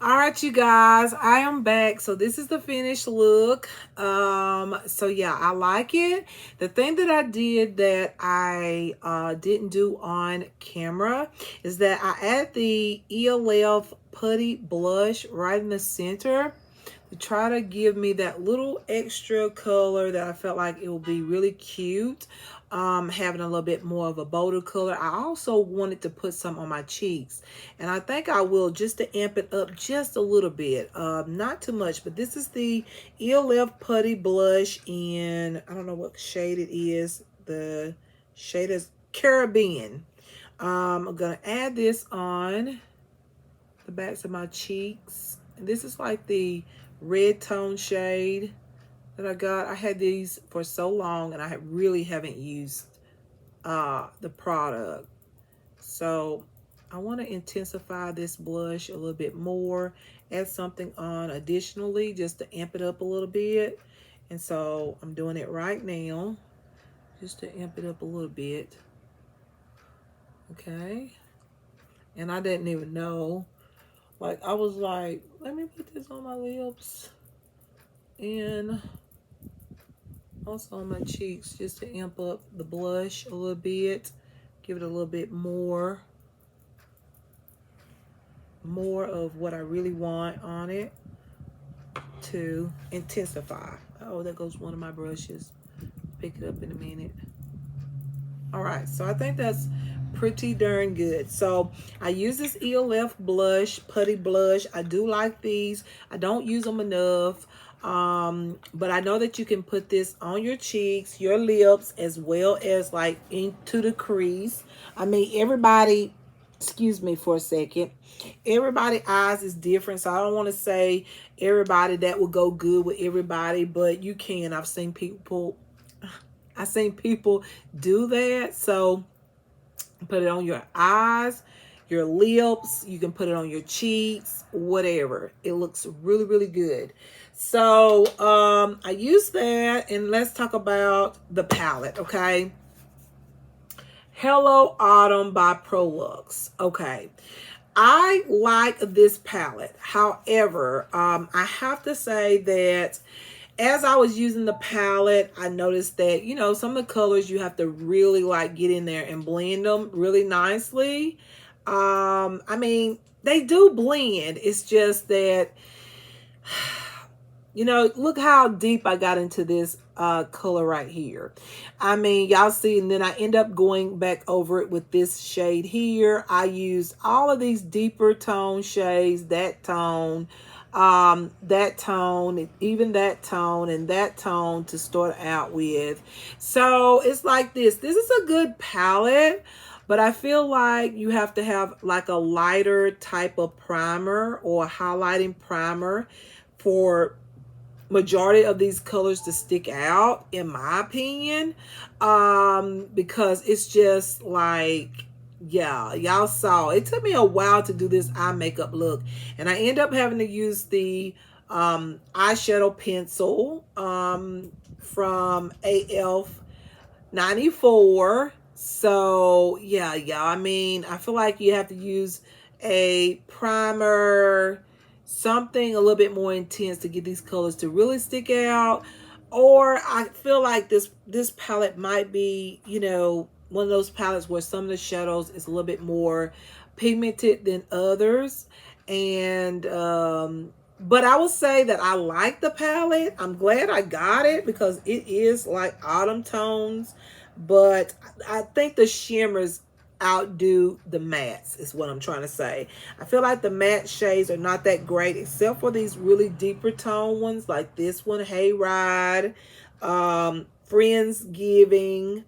All right, you guys, I am back. So this is the finished look. So yeah, I like it. The thing that I did that I didn't do on camera is that I add the ELF putty blush right in the center to try to give me that little extra color that I felt like it would be really cute. Having a little bit more of a bolder color. I also wanted to put some on my cheeks, and I think I will, just to amp it up just a little bit. Not too much, but this is the ELF putty blush in, I don't know what shade it is. The shade is Caribbean. I'm gonna add this on the backs of my cheeks. And this is like the red tone shade that I got. I had these for so long and I really haven't used the product. So I want to intensify this blush a little bit more, add something on additionally just to amp it up a little bit. And so I'm doing it right now just to amp it up a little bit. Okay. And I didn't even know. Like, I was like, let me put this on my lips and also on my cheeks just to amp up the blush a little bit. Give it a little bit more of what I really want on it to intensify. Oh, there goes one of my brushes. Pick it up in a minute. All right, so I think that's pretty darn good. So I use this ELF blush, putty blush. I do like these. I don't use them enough. But I know that you can put this on your cheeks, your lips, as well as like into the crease. I mean, everybody, excuse me for a second, everybody eyes is different, so I don't want to say everybody that will go good with everybody, but you can. I've seen people do that. So put it on your eyes, your lips, you can put it on your cheeks, whatever. It looks really, really good. So I use that, and let's talk about the palette, okay? Hello Autumn by Prolux. Okay. I like this palette. However, I have to say that as I was using the palette, I noticed that, you know, some of the colors you have to really like get in there and blend them really nicely. I mean, they do blend. It's just that, you know, look how deep I got into this color right here. I mean, y'all see, and then I end up going back over it with this shade here. I use all of these deeper tone shades, that tone, even that tone, and that tone to start out with. So it's like this. This is a good palette, but I feel like you have to have like a lighter type of primer or highlighting primer for majority of these colors to stick out, in my opinion, because it's just like, yeah, y'all saw it took me a while to do this eye makeup look, and I end up having to use the eyeshadow pencil from AF 94. So yeah, I mean, I feel like you have to use a primer, something a little bit more intense to get these colors to really stick out. Or I feel like this palette might be, you know, one of those palettes where some of the shadows is a little bit more pigmented than others. And but I will say that I like the palette. I'm glad I got it because it is like autumn tones, but I think the shimmers outdo the mattes is what I'm trying to say. I feel like the matte shades are not that great except for these really deeper tone ones like this one, Hayride, Friendsgiving,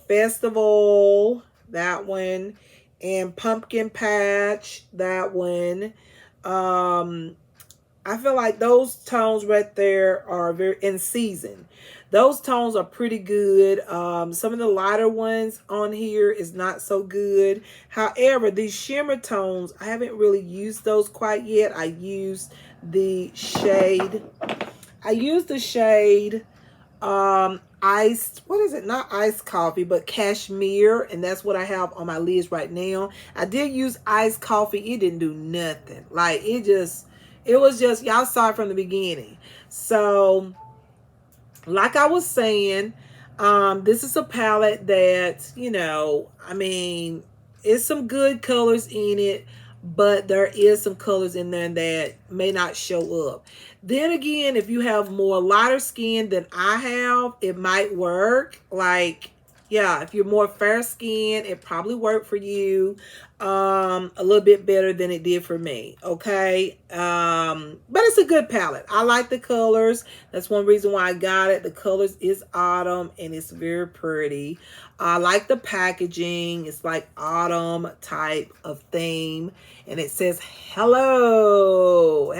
Festival, that one, and Pumpkin Patch, that one. I feel like those tones right there are very in season. Those tones are pretty good. Some of the lighter ones on here is not so good. However, these shimmer tones, I haven't really used those quite yet. I used the shade iced, what is it? Not iced coffee, but cashmere. And that's what I have on my lids right now. I did use iced coffee. It didn't do nothing. Like, it was just, y'all saw it from the beginning. So, like I was saying, this is a palette that, I mean, it's some good colors in it, but there is some colors in there that may not show up. Then again, if you have more lighter skin than I have, it might work. Like, yeah, if you're more fair skinned, it probably worked for you a little bit better than it did for me. Okay. But it's a good palette. I like the colors. That's one reason why I got it. The colors is autumn and it's very pretty. I like the packaging. It's like autumn type of theme. And it says, hello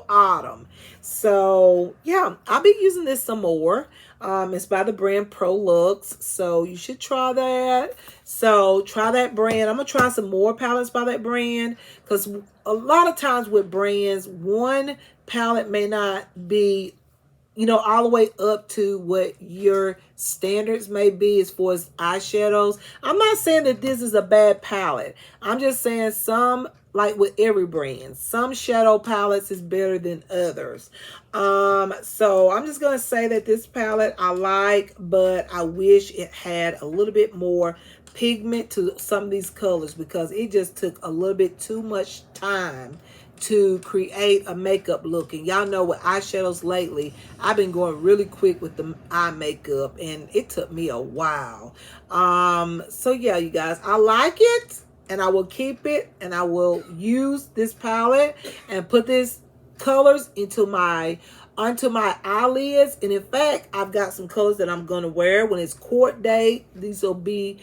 autumn. So yeah, I'll be using this some more. It's by the brand Prolux, so you should try that. So try that brand. I'm gonna try some more palettes by that brand, because a lot of times with brands, one palette may not be, all the way up to what your standards may be as far as eyeshadows. I'm not saying that this is a bad palette. I'm just saying some, like with every brand, some shadow palettes is better than others. So I'm just going to say that this palette I like, but I wish it had a little bit more pigment to some of these colors, because it just took a little bit too much time to create a makeup look. And y'all know with eyeshadows lately, I've been going really quick with the eye makeup, and it took me a while. So yeah, you guys, I like it, and I will keep it, and I will use this palette and put this colors onto my eyelids. And in fact, I've got some colors that I'm going to wear when it's court day. This will be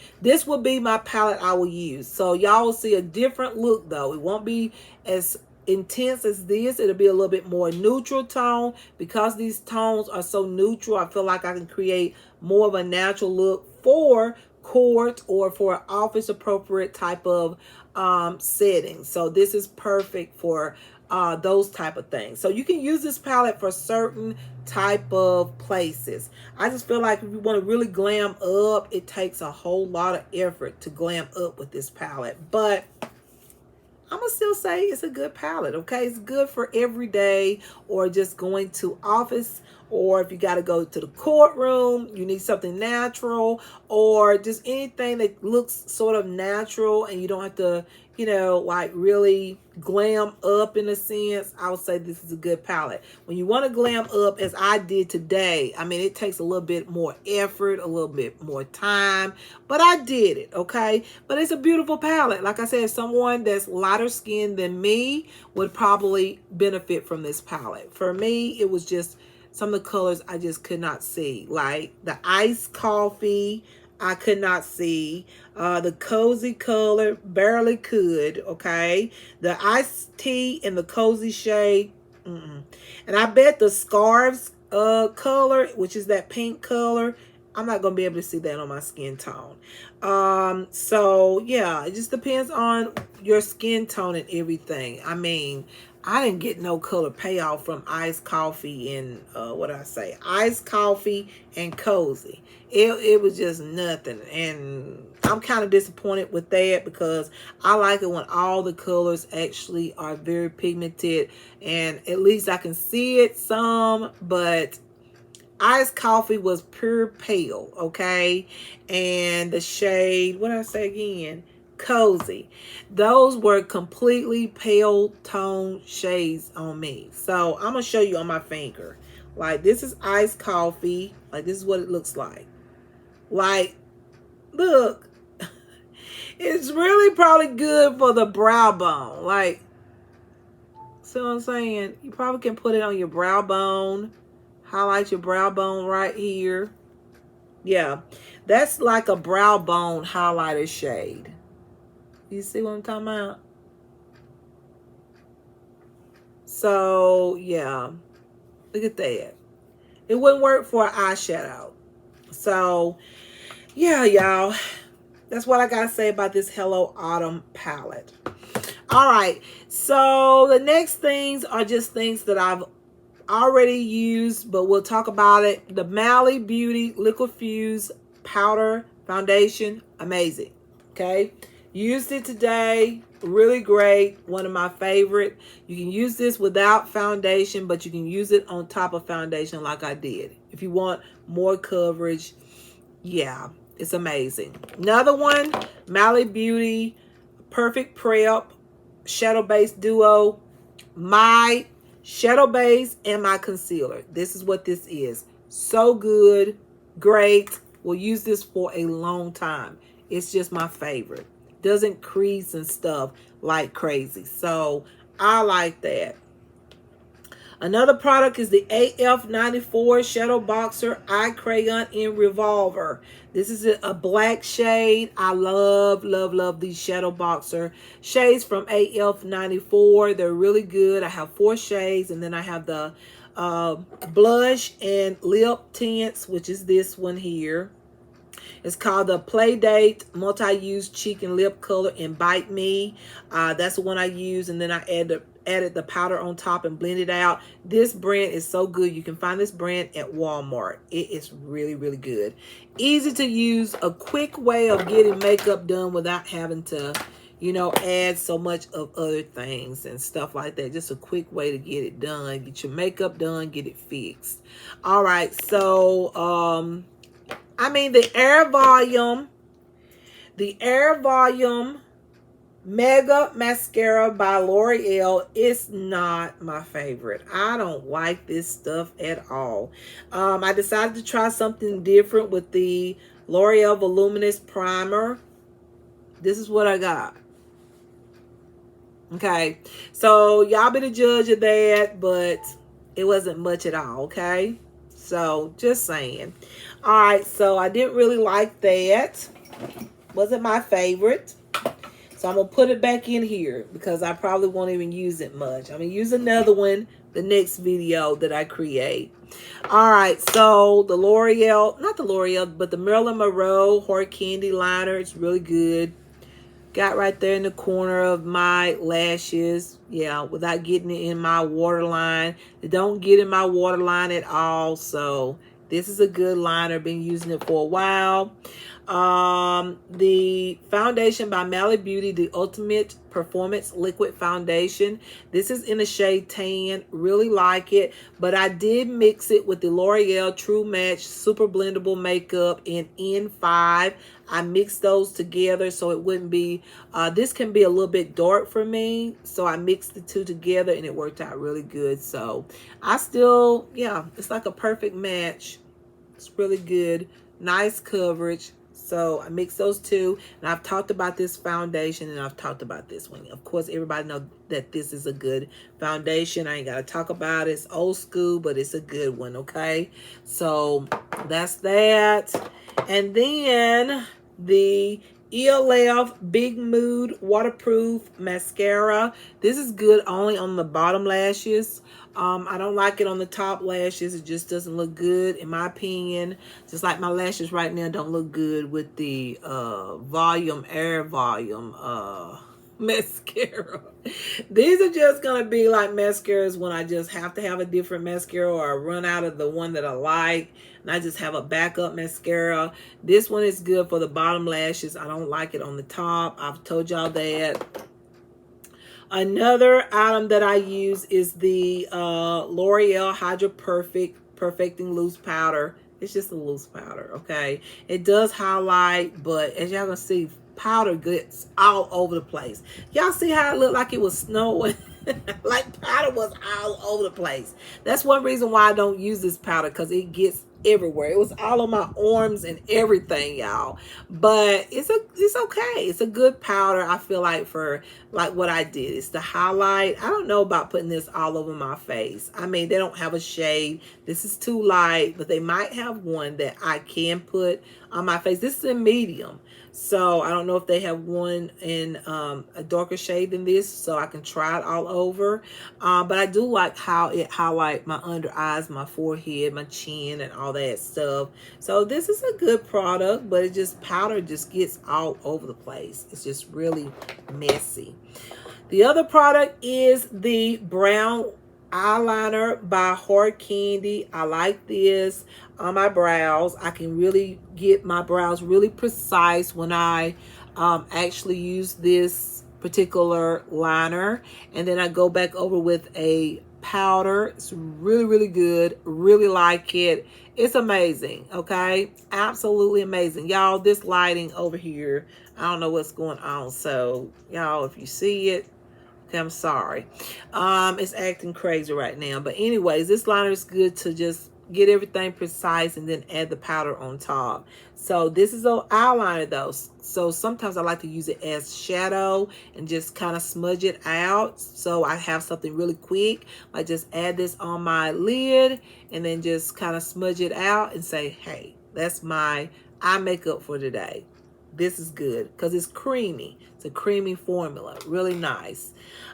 my palette I will use. So y'all will see a different look though. It won't be as intense as this. It'll be a little bit more neutral tone. Because these tones are so neutral, I feel like I can create more of a natural look for court or for an office appropriate type of setting. So this is perfect for those type of things. So you can use this palette for certain type of places. I just feel like if you want to really glam up, it takes a whole lot of effort to glam up with this palette. But I'm going to still say it's a good palette, okay? It's good for every day, or just going to office, or if you got to go to the courtroom, you need something natural, or just anything that looks sort of natural and you don't have to, like really glam up in a sense. I would say this is a good palette. When you want to glam up, as I did today, I mean, it takes a little bit more effort, a little bit more time, but I did it, okay? But it's a beautiful palette. Like I said, someone that's lighter skinned than me would probably benefit from this palette. For me, it was just some of the colors I just could not see. Like the iced coffee, I could not see. The cozy color, barely could, okay? The iced tea and the cozy shade, and I bet the scarves color, which is that pink color, I'm not going to be able to see that on my skin tone. So, yeah, it just depends on your skin tone and everything. I mean, I didn't get no color payoff from iced coffee and, what did I say? Iced coffee and cozy. It was just nothing. And I'm kind of disappointed with that, because I like it when all the colors actually are very pigmented. And at least I can see it some, but iced coffee was pure pale, okay? And the shade, what did I say again? Cozy. Those were completely pale tone shades on me. So I'm going to show you on my finger. Like, this is iced coffee. Like, this is what it looks like. Like, look. It's really probably good for the brow bone. Like, see what I'm saying? You probably can put it on your brow bone. Highlight your brow bone right here. Yeah, that's like a brow bone highlighter shade. You see what I'm talking about? So, yeah. Look at that. It wouldn't work for an eyeshadow. So, yeah, y'all. That's what I got to say about this Hello Autumn palette. All right. So, the next things are just things that I've already used, but we'll talk about it. The Mally Beauty Liquid Fuse Powder Foundation. Amazing. Okay. Used it today. Really great. One of my favorite. You can use this without foundation, but you can use it on top of foundation like I did. If you want more coverage, yeah, it's amazing. Another one, Mally Beauty Perfect Prep Shadow Base Duo. My shadow base and my concealer. This is what this is. So good. Great. We'll use this for a long time. It's just my favorite. Doesn't crease and stuff like crazy. So I like that. Another product is the AF94 Shadow Boxer Eye Crayon in Revolver. This is a black shade. I love, love, love these Shadow Boxer shades from AF94. They're really good. I have 4 shades, and then I have the blush and lip tints, which is this one here. It's called the Playdate Multi-Use Cheek and Lip Color in Bite Me. That's the one I use, and then I added the powder on top and blended out. This brand is so good. You can find this brand at Walmart. It is really, really good. Easy to use, a quick way of getting makeup done without having to, you know, add so much of other things and stuff like that. Just a quick way to get it done. Get your makeup done, get it fixed. All right, so, the Air Volume Mega Mascara by L'Oreal is not my favorite. I don't like this stuff at all. I decided to try something different with the L'Oreal Voluminous Primer. This is what I got. Okay, so y'all be the judge of that, but it wasn't much at all, okay? So, just saying. All right, so I didn't really like that. Wasn't my favorite. So I'm going to put it back in here because I probably won't even use it much. I'm going to use another one the next video that I create. All right, so the L'Oreal, not the L'Oreal, but the Marilyn Monroe Hard Candy Liner. It's really good. Got right there in the corner of my lashes. Yeah, without getting it in my waterline. It don't get in my waterline at all. So this is a good liner. Been using it for a while. The foundation by Mally Beauty, the Ultimate Performance Liquid Foundation. This is in a shade tan. Really like it. But I did mix it with the L'Oreal True Match Super Blendable Makeup in N5. I mixed those together so it wouldn't be, this can be a little bit dark for me. So I mixed the two together and it worked out really good. So I still, yeah, it's like a perfect match. It's really good. Nice coverage. So I mixed those two, and I've talked about this foundation, and I've talked about this one. Of course, everybody knows that this is a good foundation. I ain't got to talk about it. It's old school, but it's a good one, okay? So that's that. And then the ELF Big Mood Waterproof Mascara. This is good only on the bottom lashes. I don't like it on the top lashes. It just doesn't look good, in my opinion. Just like my lashes right now don't look good with the Air Volume mascara. These are just going to be like mascaras when I just have to have a different mascara, or I run out of the one that I like and I just have a backup mascara. This one is good for the bottom lashes. I don't like it on the top. I've told y'all that. Another item that I use is the L'Oreal Hydra Perfecting Loose Powder. It's just a loose powder, okay? It does highlight, but as y'all gonna see, powder gets all over the place. Y'all see how it looked like it was snowing? Like powder was all over the place. That's one reason why I don't use this powder, because it gets everywhere. It was all on my arms and everything, y'all. But it's okay. It's a good powder, I feel like, for like what I did. It's the highlight. I don't know about putting this all over my face. I mean, they don't have a shade. This is too light, but they might have one that I can put on my face. This is in medium. So I don't know if they have one in a darker shade than this, so I can try it all over. But I do like how it highlights my under eyes, my forehead, my chin, and all that stuff. So this is a good product, but it just, powder just gets all over the place. It's just really messy. The other product is the Brown eyeliner by Hard Candy. I like this on my brows. I can really get my brows really precise when I actually use this particular liner. And then I go back over with a powder. It's really, really good. Really like it. It's amazing. Okay. Absolutely amazing. Y'all, this lighting over here, I don't know what's going on. So, y'all, if you see it, okay, I'm sorry. It's acting crazy right now. But anyways, this liner is good to just get everything precise and then add the powder on top. So this is an eyeliner though. So sometimes I like to use it as shadow and just kind of smudge it out. So I have something really quick. I just add this on my lid and then just kind of smudge it out and say, hey, that's my eye makeup for today. This is good because it's creamy. It's a creamy formula. Really nice.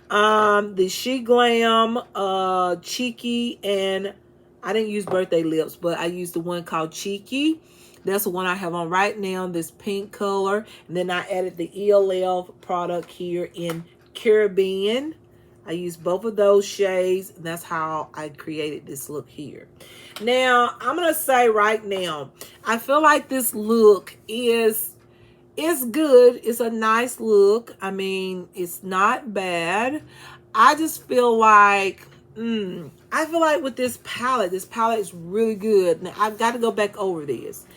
The She Glam Cheeky, and I didn't use Birthday Lips, but I used the one called Cheeky. That's the one I have on right now, this pink color. And then I added the ELF product here in Caribbean. I used both of those shades, and that's how I created this look here. Now, I'm going to say right now, I feel like this look it's good. It's a nice look. I mean, it's not bad. I just feel like, I feel like with this palette is really good. Now, I've got to go back over this.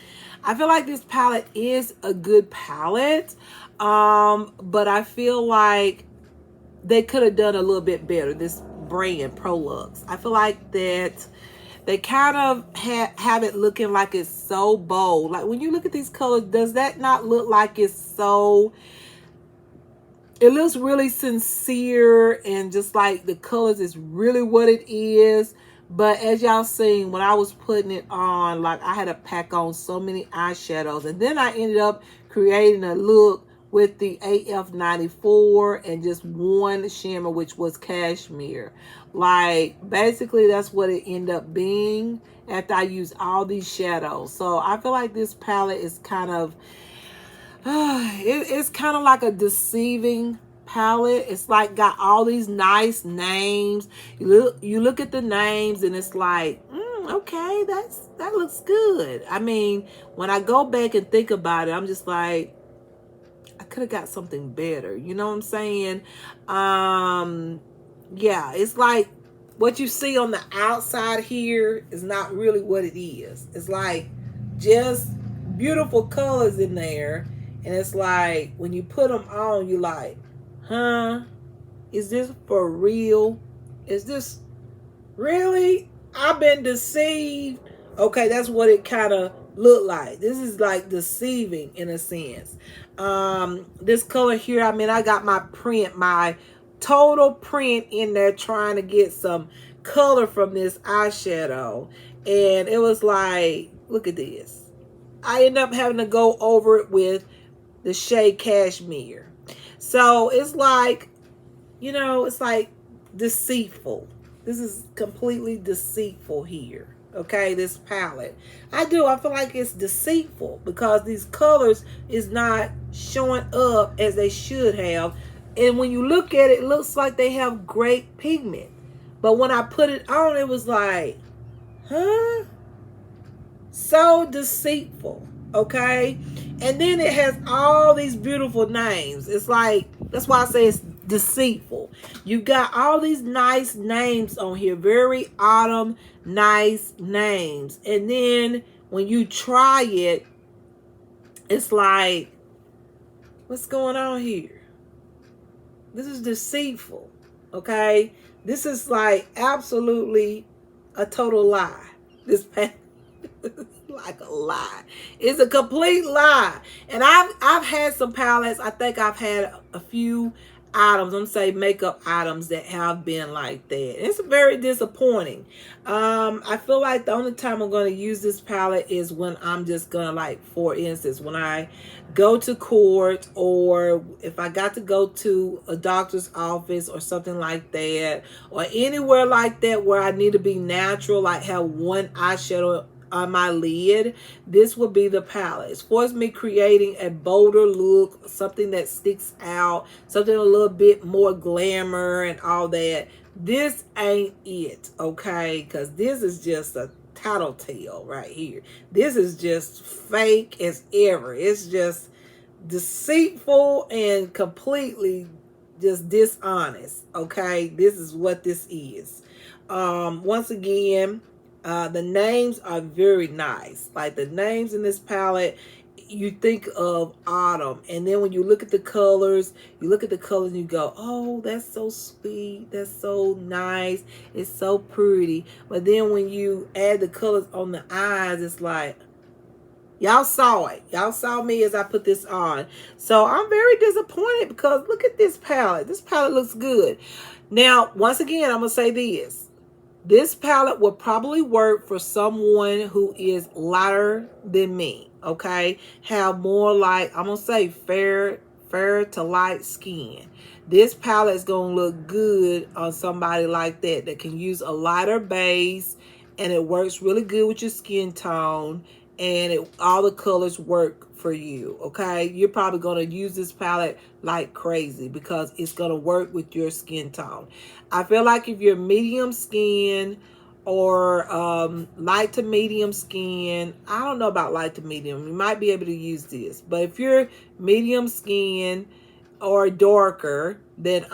I feel like this palette is a good palette. But I feel like they could have done a little bit better. This brand, Prolux. I feel like that they kind of have it looking like it's so bold. Like when you look at these colors, does that not look like it's so... It looks really sincere and just like the colors is really what it is. But as y'all seen, when I was putting it on, like I had to pack on so many eyeshadows. And then I ended up creating a look with the AF94 and just one shimmer, which was cashmere. Like basically that's what it ended up being after I used all these shadows. So I feel like this palette is kind of it's kind of like a deceiving palette. It's like got all these nice names. You look at the names and it's like, okay, that looks good. I mean, when I go back and think about it, I'm just like, I could have got something better. You know what I'm saying? Yeah, it's like what you see on the outside here is not really what it is. It's like just beautiful colors in there. And it's like when you put them on, you like, huh? Is this for real? Is this really? I've been deceived. Okay, that's what it kind of looked like. This is like deceiving in a sense. This color here, I mean, I got my print, my total print in there trying to get some color from this eyeshadow. And it was like, look at this. I ended up having to go over it with the shade Cashmere. So it's like, you know, it's like deceitful. This is completely deceitful here. Okay, this palette. I feel like it's deceitful because these colors is not showing up as they should have. And when you look at it, it looks like they have great pigment. But when I put it on, it was like, huh? So deceitful. Okay, and then it has all these beautiful names. It's like, that's why I say it's deceitful. You got all these nice names on here, very autumn nice names, and then when you try it, it's like, what's going on here? This is deceitful. Okay, this is like absolutely a total lie. This like a lie. It's a complete lie. And I've had some palettes. I think I've had a few items, I'm say makeup items that have been like that. It's very disappointing. I feel like the only time I'm going to use this palette is when I'm just going to, like, for instance, when I go to court, or if I got to go to a doctor's office or something like that, or anywhere like that where I need to be natural, like have one eyeshadow on my lid. This would be the palette. As far as me creating a bolder look, something that sticks out, something a little bit more glamour and all that, this ain't it, okay? Because this is just a tattletale right here. This is just fake as ever. It's just deceitful and completely just dishonest, okay? This is what this is. Once again, the names are very nice. Like the names in this palette, you think of autumn, and then when you look at the colors, and you go, oh, that's so sweet, that's so nice, it's so pretty. But then when you add the colors on the eyes, it's like, y'all saw it. Y'all saw me as I put this on. So I'm very disappointed because look at this palette. This palette looks good. Now, once again, I'm going to say this. This palette will probably work for someone who is lighter than me, okay? Have more like, I'm going to say fair to light skin. This palette is going to look good on somebody like that can use a lighter base, and it works really good with your skin tone, and all the colors work for you, okay? You're probably going to use this palette like crazy because it's going to work with your skin tone. I feel like if you're medium skin or light to medium skin, I don't know about light to medium, you might be able to use this. But if you're medium skin or darker than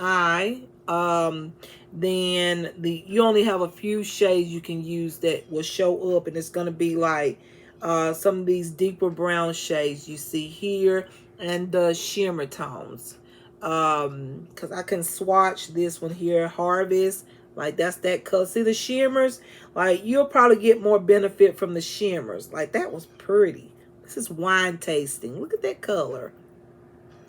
then you only have a few shades you can use that will show up, and it's going to be like some of these deeper brown shades you see here and the shimmer tones. Because I can swatch this one here, Harvest, like that's that color. See the shimmers? Like you'll probably get more benefit from the shimmers. Like that was pretty. This is wine tasting. Look at that color.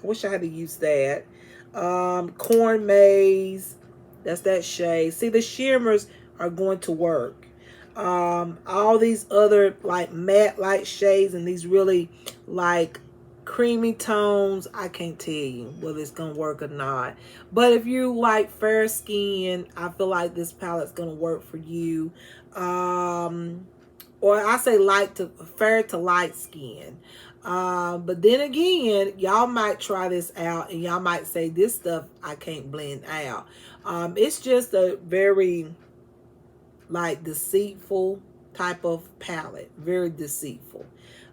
I wish I had to use that. Corn Maze, that's that shade. See, the shimmers are going to work. All these other like matte light shades and these really like creamy tones, I can't tell you whether it's gonna work or not. But if you like fair skin, I feel like this palette's gonna work for you. Or I say fair to light skin. But then again, y'all might try this out and y'all might say this stuff I can't blend out. It's just a very like deceitful type of palette, very deceitful.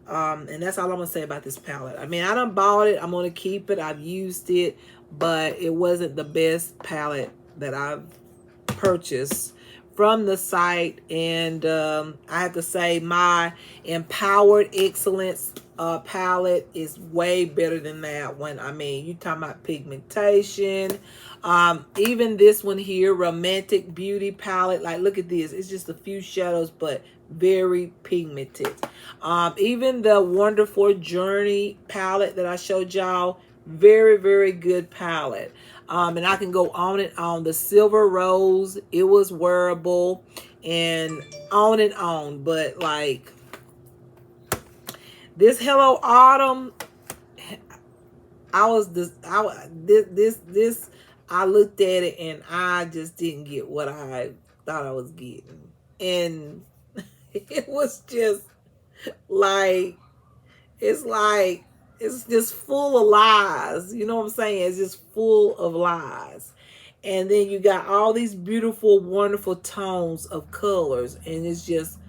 And that's all I'm gonna say about this palette. I mean, I done bought it, I'm gonna keep it, I've used it, but it wasn't the best palette that I've purchased from the site. And I have to say my Empowered Excellence palette is way better than that one. I mean, you talking about pigmentation. Even this one here, Romantic Beauty palette, like look at this, it's just a few shadows but very pigmented. Even the Wonderful Journey palette that I showed y'all, very good palette. And I can go on and on. The Silver Rose, it was wearable, and on. But like this Hello Autumn, I looked at it and I just didn't get what I thought I was getting. And it was just like, it's just full of lies. You know what I'm saying? It's just full of lies. And then you got all these beautiful, wonderful tones of colors. And it's just,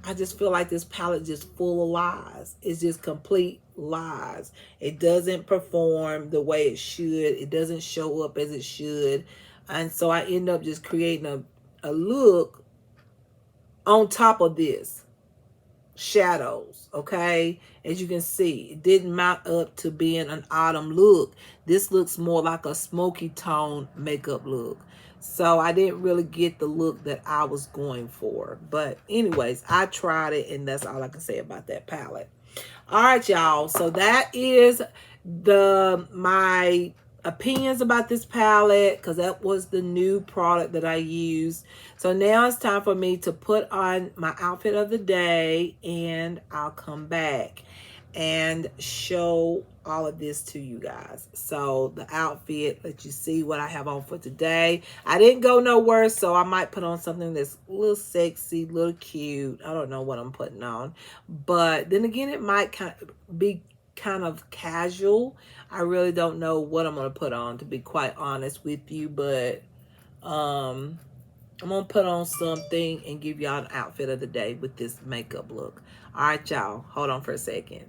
I just feel like this palette just full of lies. It's just complete lies. It doesn't perform the way it should. It doesn't show up as it should. And so I end up just creating a look on top of this. Shadows, okay? As you can see, it didn't mount up to being an autumn look. This looks more like a smoky tone makeup look. So I didn't really get the look that I was going for. But anyways, I tried it, and that's all I can say about that palette. All right, y'all. So that is my opinions about this palette, because that was the new product that I used. So now it's time for me to put on my outfit of the day, and I'll come back and show all of this to you guys. So the outfit, let you see what I have on for today. I didn't go nowhere, so I might put on something that's a little sexy, a little cute. I don't know what I'm putting on, but then again, it might be kind of casual. I really don't know what I'm going to put on, to be quite honest with you, but Um, I'm gonna put on something and give y'all an outfit of the day with this makeup look. All right, y'all. Hold on for a second.